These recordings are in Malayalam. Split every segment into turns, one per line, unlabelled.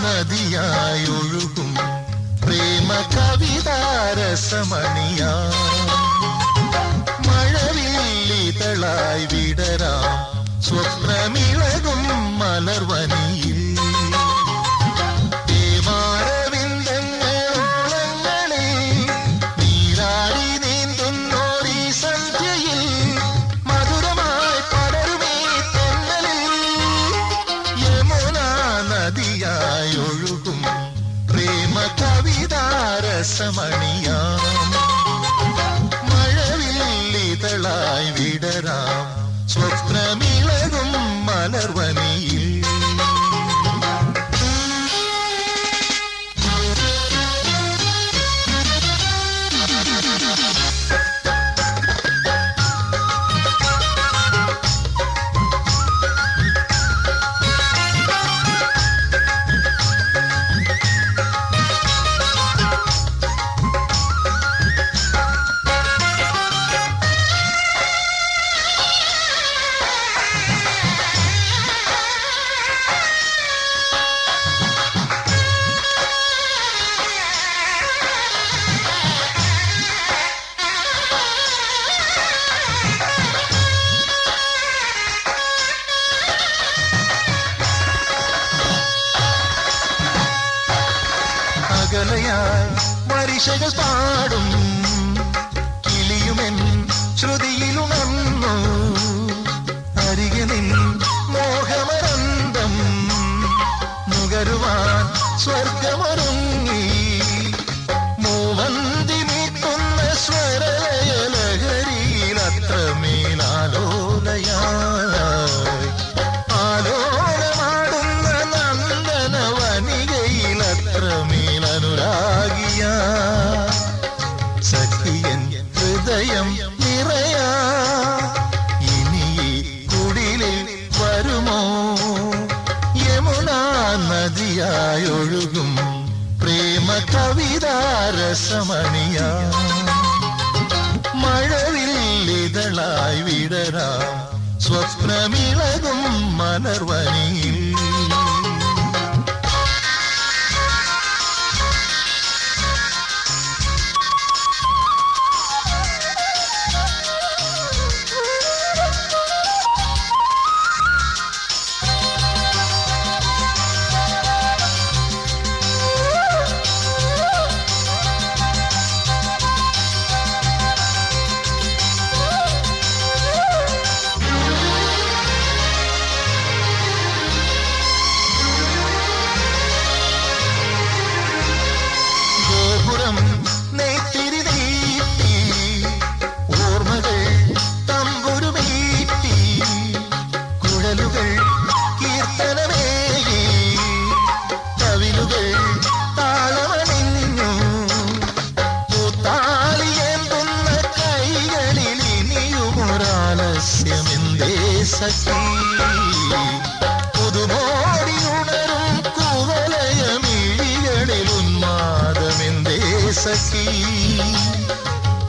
നദിയായി ഒഴുകും പ്രേമ കവിതാരസമണിയാ മഴവില്ലിതളായി വിടരാം സ്വപ്നമിളകും മലർവനിയിൽ ഒഴുകും പ്രേമ കവിതാരസമണിയാം മഴവില്ലിതളായി വിടരാം സ്വപ്നമിളകും മലർവനിയിൽ വരിശകൾ പാടും കിളിയുമെൻ ശ്രുതിയിലുണർന്നു അരികെ നിൻ മോഹമരന്തം നുകരുവാൻ സ്വർഗമൊരുങ്ങി മൂവന്തി നീക്കുന്ന സ്വരലഹരിയിൽ അത്രമേലാലോലയായി ആലോലമാടുന്ന നന്ദനവനികയിൽ അത്രമേലനുരാഗിയ സഖിയൻ ഹൃദയം നിറയാ ഇനി കുടിലിൽ വരുമോ യമുനാ നദിയായി ഒഴുകും പ്രേമ കവിതാരസമണിയാ മഴവില്ലിതളായി വിടരാം സ്വപ്നമിളകും മലർവനിയിൽ പുതുമോടിയുണരും കുവലയമിഴികളിൽ ഉന്മാദമെന്തേ സഖി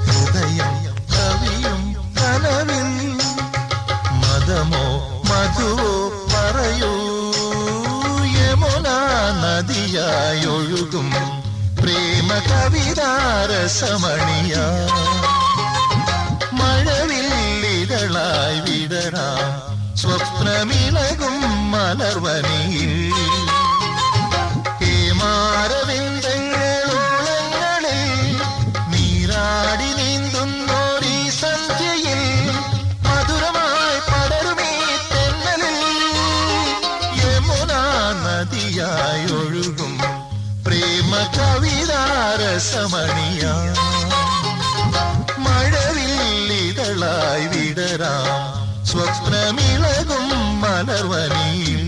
ഹൃദയം കവിയും കനവിൽ മതമോ മധുവോ പറയൂ യമുനാ നദിയായി ഒഴുകും പ്രേമ കവിതാരസമണിയാ മഴവില്ലിതളായി വിടരാം സ്വപ്നമിളകും മലർവനിയിൽ ഹേമാരവിന്ദങ്ങളോളങ്ങളിൽ നീരാടി നീന്തുന്നോരീ സന്ധ്യയിൽ മധുരമായി പടരുമീ തെന്നലിൽ യമുനാ നദിയായി ഒഴുകും പ്രേമ കവിതാരസമണിയാ മഴവില്ലിതളായി വിടരാം സ്വപ്നമിളകും മലർവനിയിൽ